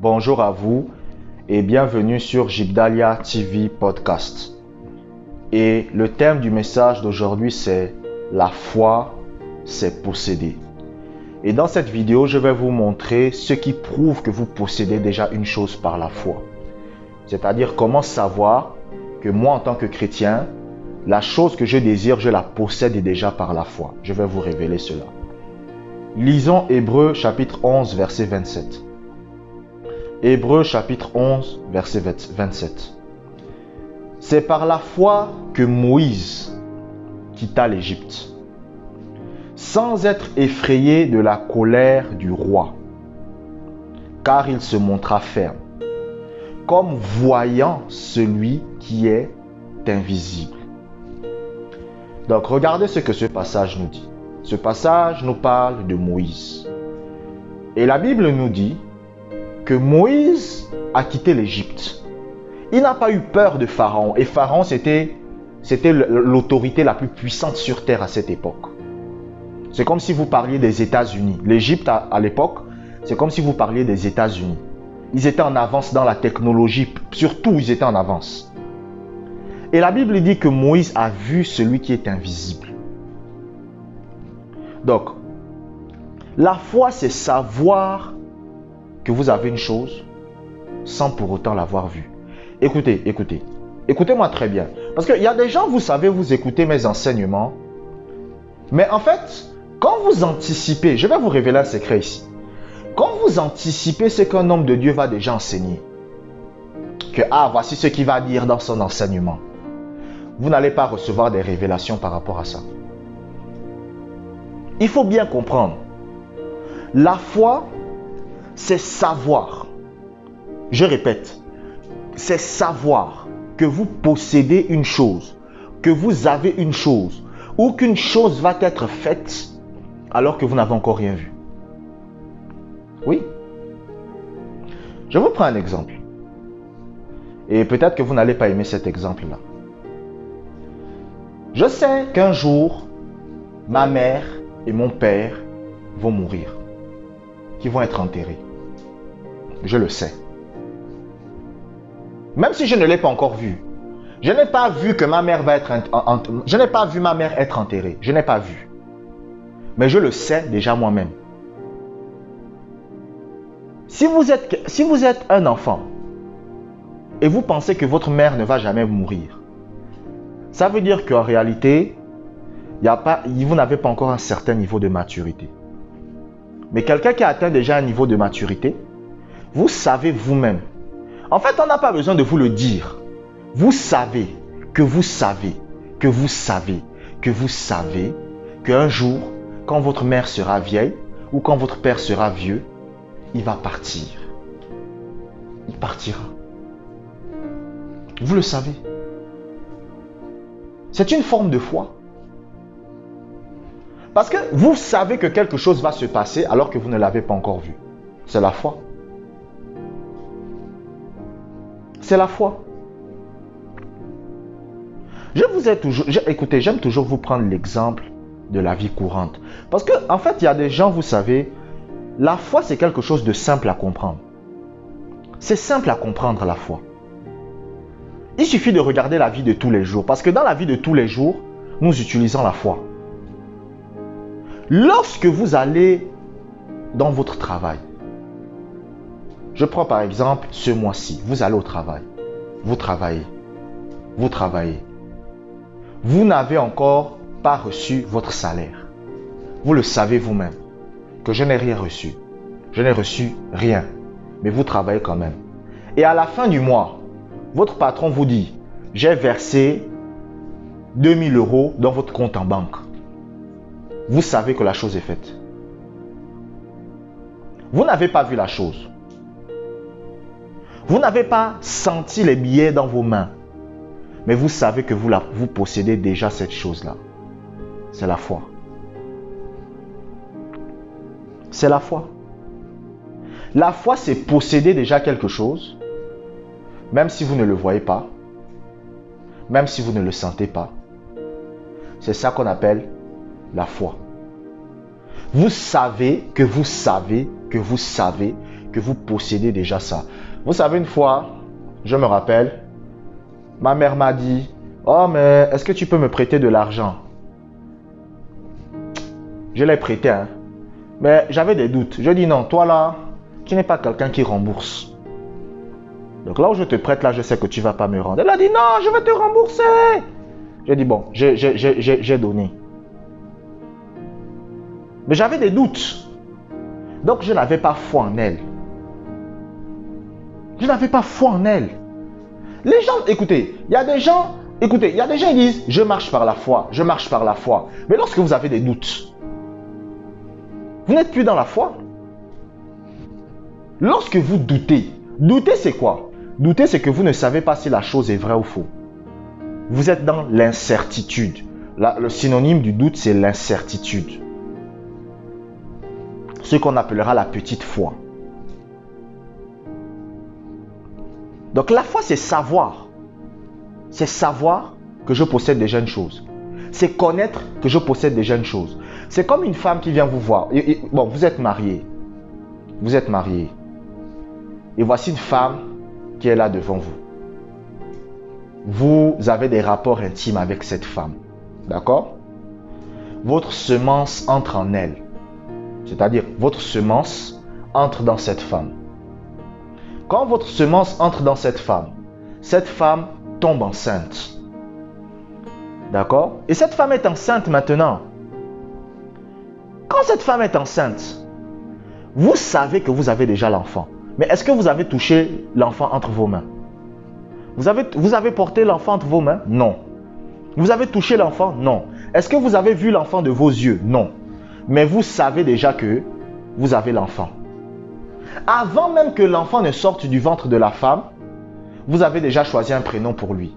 bonjour à vous et bienvenue sur Jigdalia TV Podcast. Et le thème du message d'aujourd'hui c'est la foi, c'est posséder. Et dans cette vidéo, je vais vous montrer ce qui prouve que vous possédez déjà une chose par la foi. C'est-à-dire comment savoir que moi en tant que chrétien, la chose que je désire, je la possède déjà par la foi. Je vais vous révéler cela. Lisons Hébreux chapitre 11 verset 27. Hébreux chapitre 11 verset 27. C'est par la foi que Moïse quitta l'Égypte, sans être effrayé de la colère du roi, car il se montra ferme, comme voyant celui qui est invisible. Donc regardez ce que ce passage nous dit. Ce passage nous parle de Moïse. Et la Bible nous dit que Moïse a quitté l'Égypte. Il n'a pas eu peur de Pharaon. Et Pharaon, c'était l'autorité la plus puissante sur terre à cette époque. C'est comme si vous parliez des États-Unis. L'Égypte, à l'époque, c'est comme si vous parliez des États-Unis. Ils étaient en avance dans la technologie. Surtout, ils étaient en avance. Et la Bible dit que Moïse a vu celui qui est invisible. Donc, la foi, c'est savoir que vous avez une chose sans pour autant l'avoir vue. Écoutez-moi très bien. Parce qu'il y a des gens, vous savez, vous écoutez mes enseignements. Mais en fait, quand vous anticipez, je vais vous révéler un secret ici. Quand vous anticipez ce qu'un homme de Dieu va déjà enseigner, que voici ce qu'il va dire dans son enseignement, vous n'allez pas recevoir des révélations par rapport à ça. Il faut bien comprendre. La foi, c'est savoir. Je répète, c'est savoir que vous possédez une chose, que vous avez une chose, ou qu'une chose va être faite alors que vous n'avez encore rien vu. Oui. Je vous prends un exemple. Et peut-être que vous n'allez pas aimer cet exemple-là. Je sais qu'un jour, ma mère et mon père vont mourir, qui vont être enterrés. Je le sais. Même si je ne l'ai pas encore vu. Je n'ai pas vu que ma mère va être je n'ai pas vu ma mère être enterrée. Je n'ai pas vu. Mais je le sais déjà moi-même. Si vous êtes un enfant et vous pensez que votre mère ne va jamais mourir, ça veut dire qu'en réalité, vous n'avez pas encore un certain niveau de maturité. Mais quelqu'un qui a atteint déjà un niveau de maturité, vous savez vous-même. En fait, on n'a pas besoin de vous le dire. Vous savez que vous savez que vous savez que vous savez qu'un jour, quand votre mère sera vieille ou quand votre père sera vieux, il va partir. Il partira. Vous le savez. C'est une forme de foi. Parce que vous savez que quelque chose va se passer alors que vous ne l'avez pas encore vu. C'est la foi. C'est la foi. Écoutez, j'aime toujours vous prendre l'exemple de la vie courante. Parce que, en fait, il y a des gens, vous savez, la foi, c'est quelque chose de simple à comprendre. C'est simple à comprendre, la foi. Il suffit de regarder la vie de tous les jours. Parce que dans la vie de tous les jours, nous utilisons la foi. Lorsque vous allez dans votre travail, je prends par exemple ce mois-ci, vous allez au travail, vous travaillez. Vous n'avez encore pas reçu votre salaire. Vous le savez vous-même, que je n'ai rien reçu. Je n'ai reçu rien, mais vous travaillez quand même. Et à la fin du mois, votre patron vous dit, j'ai versé 2000 € dans votre compte en banque. Vous savez que la chose est faite. Vous n'avez pas vu la chose. Vous n'avez pas senti les billets dans vos mains. Mais vous savez que vous possédez déjà cette chose-là. C'est la foi. C'est la foi. La foi, c'est posséder déjà quelque chose, même si vous ne le voyez pas, même si vous ne le sentez pas. C'est ça qu'on appelle la foi. Vous savez que vous savez que vous savez que vous possédez déjà ça. Vous savez, une fois, je me rappelle, ma mère m'a dit, oh mais est-ce que tu peux me prêter de l'argent? Je l'ai prêté, hein. Mais j'avais des doutes. Je dis non, toi là, tu n'es pas quelqu'un qui rembourse. Donc là où je te prête, là, je sais que tu ne vas pas me rendre. Elle a dit non, je vais te rembourser. J'ai dit bon, j'ai donné. Mais j'avais des doutes. Donc je n'avais pas foi en elle. Je n'avais pas foi en elle. Les gens, écoutez, il y a des gens qui disent je marche par la foi, je marche par la foi. Mais lorsque vous avez des doutes, vous n'êtes plus dans la foi. Lorsque vous doutez, douter c'est quoi? Douter c'est que vous ne savez pas si la chose est vraie ou faux. Vous êtes dans l'incertitude. Le synonyme du doute c'est l'incertitude. Ce qu'on appellera la petite foi. Donc la foi c'est savoir. C'est savoir que je possède déjà une chose. C'est connaître que je possède déjà une chose. C'est comme une femme qui vient vous voir. Bon, vous êtes marié. Vous êtes marié. Et voici une femme qui est là devant vous. Vous avez des rapports intimes avec cette femme. D'accord? Votre semence entre en elle. C'est-à-dire, votre semence entre dans cette femme. Quand votre semence entre dans cette femme tombe enceinte. D'accord? Et cette femme est enceinte maintenant. Quand cette femme est enceinte, vous savez que vous avez déjà l'enfant. Mais est-ce que vous avez touché l'enfant entre vos mains? Vous avez porté l'enfant entre vos mains? Non. Vous avez touché l'enfant? Non. Est-ce que vous avez vu l'enfant de vos yeux? Non. Mais vous savez déjà que vous avez l'enfant. Avant même que l'enfant ne sorte du ventre de la femme, vous avez déjà choisi un prénom pour lui.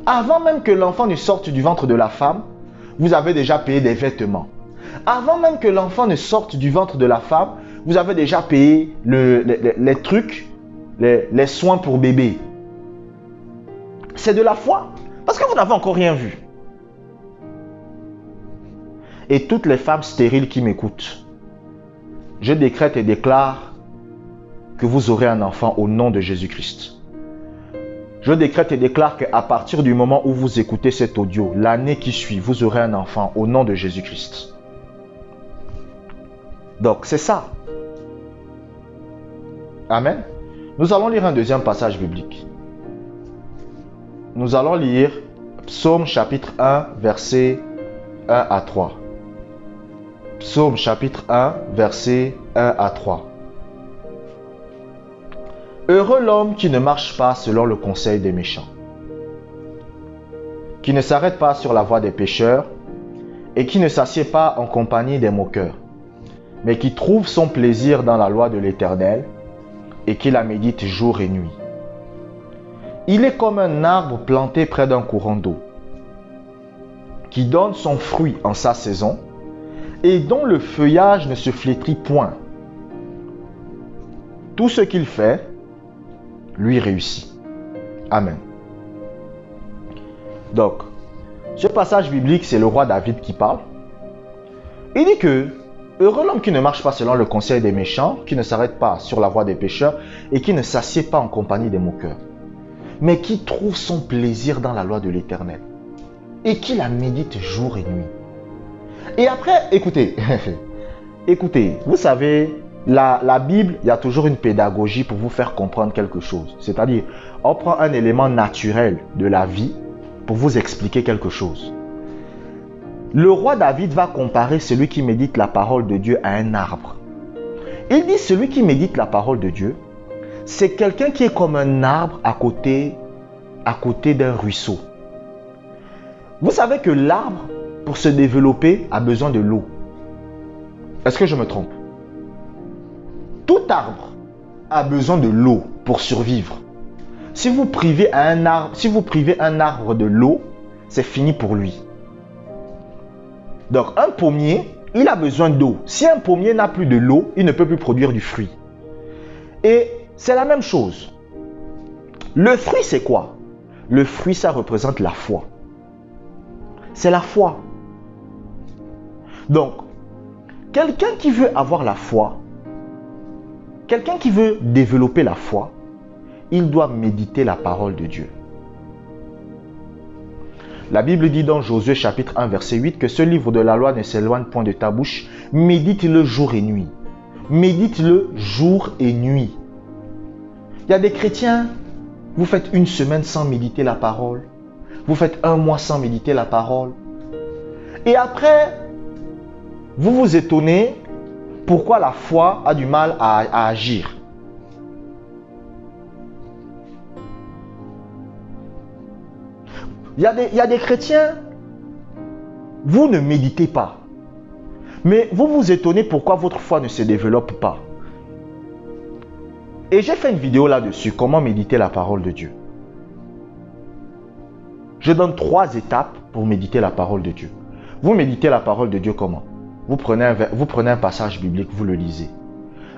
Avant même que l'enfant ne sorte du ventre de la femme, vous avez déjà payé des vêtements. Avant même que l'enfant ne sorte du ventre de la femme, vous avez déjà payé les trucs, les soins pour bébé. C'est de la foi. Parce que vous n'avez encore rien vu. Et toutes les femmes stériles qui m'écoutent, je décrète et déclare que vous aurez un enfant au nom de Jésus-Christ. Je décrète et déclare qu'à partir du moment où vous écoutez cet audio, l'année qui suit, vous aurez un enfant au nom de Jésus-Christ. Donc, c'est ça. Amen. Nous allons lire un deuxième passage biblique. Nous allons lire Psaume chapitre 1, versets 1 à 3. Psaume chapitre 1, versets 1 à 3. Heureux l'homme qui ne marche pas selon le conseil des méchants, qui ne s'arrête pas sur la voie des pécheurs et qui ne s'assied pas en compagnie des moqueurs, mais qui trouve son plaisir dans la loi de l'Éternel et qui la médite jour et nuit. Il est comme un arbre planté près d'un courant d'eau, qui donne son fruit en sa saison et dont le feuillage ne se flétrit point. Tout ce qu'il fait lui réussit. Amen. Donc, ce passage biblique, c'est le roi David qui parle. Il dit que heureux l'homme qui ne marche pas selon le conseil des méchants, qui ne s'arrête pas sur la voie des pécheurs et qui ne s'assied pas en compagnie des moqueurs, mais qui trouve son plaisir dans la loi de l'Éternel et qui la médite jour et nuit. Et après, écoutez, écoutez, vous savez, la Bible, il y a toujours une pédagogie pour vous faire comprendre quelque chose. C'est-à-dire, on prend un élément naturel de la vie pour vous expliquer quelque chose. Le roi David va comparer celui qui médite la parole de Dieu à un arbre. Il dit celui qui médite la parole de Dieu, c'est quelqu'un qui est comme un arbre à côté d'un ruisseau. Vous savez que l'arbre, pour se développer, a besoin de l'eau. Est-ce que je me trompe? Tout arbre a besoin de l'eau pour survivre. Si vous privez un arbre de l'eau, c'est fini pour lui. Donc un pommier, il a besoin d'eau. Si un pommier n'a plus de l'eau, il ne peut plus produire du fruit. Et c'est la même chose. Le fruit, c'est quoi? Le fruit, ça représente la foi. C'est la foi. Donc, quelqu'un qui veut avoir la foi, quelqu'un qui veut développer la foi, il doit méditer la parole de Dieu. La Bible dit dans Josué chapitre 1 verset 8 que ce livre de la loi ne s'éloigne point de ta bouche, médite-le jour et nuit. Médite-le jour et nuit. Il y a des chrétiens, vous faites une semaine sans méditer la parole. Vous faites un mois sans méditer la parole. Et après, vous vous étonnez pourquoi la foi a du mal à agir. Il y a des chrétiens, vous ne méditez pas. Mais vous vous étonnez pourquoi votre foi ne se développe pas. Et j'ai fait une vidéo là-dessus, comment méditer la parole de Dieu. Je donne 3 étapes pour méditer la parole de Dieu. Vous méditez la parole de Dieu comment? Vous prenez un passage biblique, vous le lisez.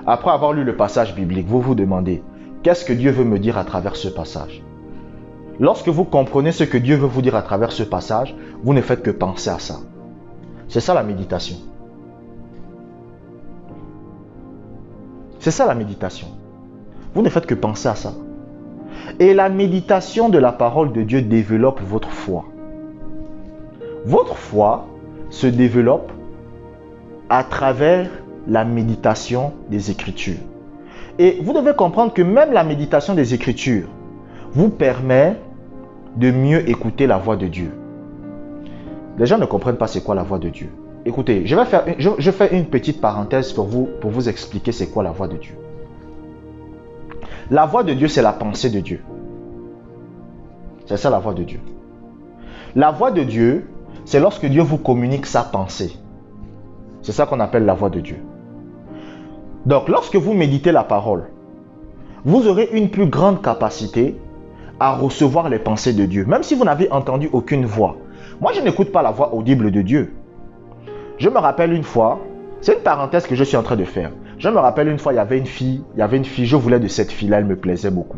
Après avoir lu le passage biblique, vous vous demandez, qu'est-ce que Dieu veut me dire à travers ce passage? Lorsque vous comprenez ce que Dieu veut vous dire à travers ce passage, vous ne faites que penser à ça. C'est ça la méditation. C'est ça la méditation. Vous ne faites que penser à ça. Et la méditation de la parole de Dieu développe votre foi. Votre foi se développe à travers la méditation des Écritures. Et vous devez comprendre que même la méditation des Écritures vous permet de mieux écouter la voix de Dieu. Les gens ne comprennent pas c'est quoi la voix de Dieu. Écoutez, je fais une petite parenthèse pour vous expliquer c'est quoi la voix de Dieu. La voix de Dieu, c'est la pensée de Dieu. C'est ça la voix de Dieu. La voix de Dieu, c'est lorsque Dieu vous communique sa pensée. C'est ça qu'on appelle la voix de Dieu. Donc, lorsque vous méditez la parole, vous aurez une plus grande capacité à recevoir les pensées de Dieu, même si vous n'avez entendu aucune voix. Moi, je n'écoute pas la voix audible de Dieu. Je me rappelle une fois, c'est une parenthèse que je suis en train de faire. Je me rappelle une fois, il y avait une fille, je voulais de cette fille-là, elle me plaisait beaucoup.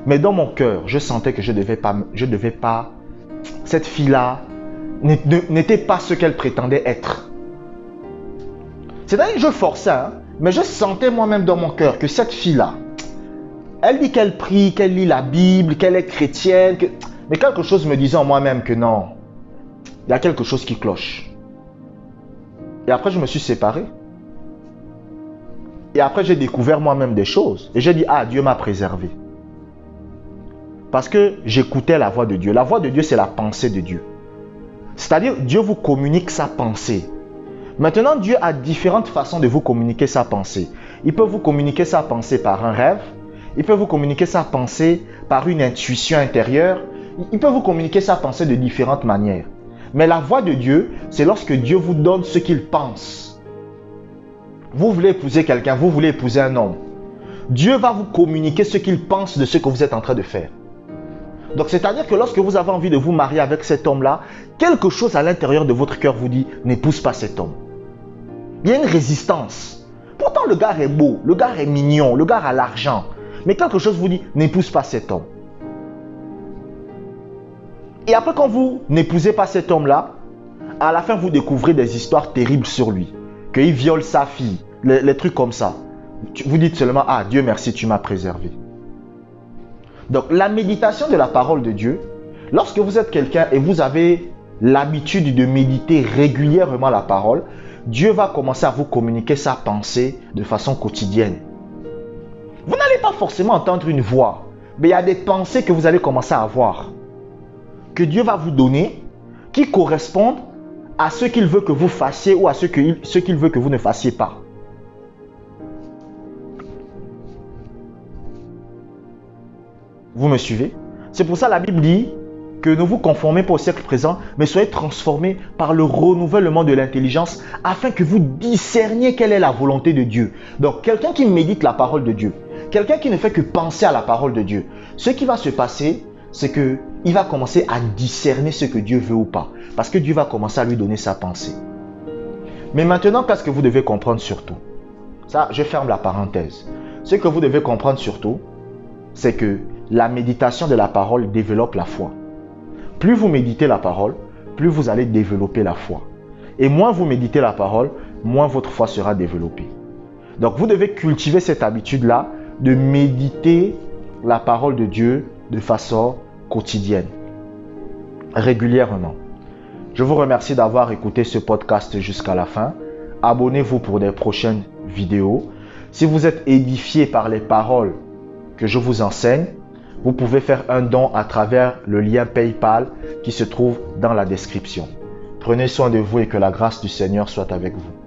Mais dans mon cœur, je sentais que je devais pas, cette fille-là n'était pas ce qu'elle prétendait être. C'est-à-dire que je forçais, mais je sentais moi-même dans mon cœur que cette fille-là, elle dit qu'elle prie, qu'elle lit la Bible, qu'elle est chrétienne, mais quelque chose me disait en moi-même que non, il y a quelque chose qui cloche. Et après, je me suis séparé. Et après, j'ai découvert moi-même des choses. Et j'ai dit, ah, Dieu m'a préservé. Parce que j'écoutais la voix de Dieu. La voix de Dieu, c'est la pensée de Dieu. C'est-à-dire, Dieu vous communique sa pensée. Maintenant, Dieu a différentes façons de vous communiquer sa pensée. Il peut vous communiquer sa pensée par un rêve. Il peut vous communiquer sa pensée par une intuition intérieure. Il peut vous communiquer sa pensée de différentes manières. Mais la voix de Dieu, c'est lorsque Dieu vous donne ce qu'il pense. Vous voulez épouser quelqu'un, vous voulez épouser un homme. Dieu va vous communiquer ce qu'il pense de ce que vous êtes en train de faire. Donc, c'est-à-dire que lorsque vous avez envie de vous marier avec cet homme-là, quelque chose à l'intérieur de votre cœur vous dit, n'épouse pas cet homme. Il y a une résistance. Pourtant, le gars est beau, le gars est mignon, le gars a l'argent. Mais quelque chose vous dit, n'épouse pas cet homme. Et après, quand vous n'épousez pas cet homme-là, à la fin, vous découvrez des histoires terribles sur lui. Qu'il viole sa fille, les trucs comme ça. Vous dites seulement, ah, Dieu merci, tu m'as préservé. Donc, la méditation de la parole de Dieu, lorsque vous êtes quelqu'un et vous avez l'habitude de méditer régulièrement la parole, Dieu va commencer à vous communiquer sa pensée de façon quotidienne. Vous n'allez pas forcément entendre une voix, mais il y a des pensées que vous allez commencer à avoir, que Dieu va vous donner, qui correspondent à ce qu'il veut que vous fassiez ou à ce qu'il veut que vous ne fassiez pas. Vous me suivez? C'est pour ça la Bible dit que ne vous conformez pas au siècle présent, mais soyez transformés par le renouvellement de l'intelligence afin que vous discerniez quelle est la volonté de Dieu. Donc, quelqu'un qui médite la parole de Dieu, quelqu'un qui ne fait que penser à la parole de Dieu, ce qui va se passer, c'est qu'il va commencer à discerner ce que Dieu veut ou pas. Parce que Dieu va commencer à lui donner sa pensée. Mais maintenant, qu'est-ce que vous devez comprendre surtout? Ça, je ferme la parenthèse. Ce que vous devez comprendre surtout, c'est que la méditation de la parole développe la foi. Plus vous méditez la parole, plus vous allez développer la foi. Et moins vous méditez la parole, moins votre foi sera développée. Donc, vous devez cultiver cette habitude-là de méditer la parole de Dieu de façon quotidienne, régulièrement. Je vous remercie d'avoir écouté ce podcast jusqu'à la fin. Abonnez-vous pour des prochaines vidéos. Si vous êtes édifié par les paroles que je vous enseigne, vous pouvez faire un don à travers le lien PayPal qui se trouve dans la description. Prenez soin de vous et que la grâce du Seigneur soit avec vous.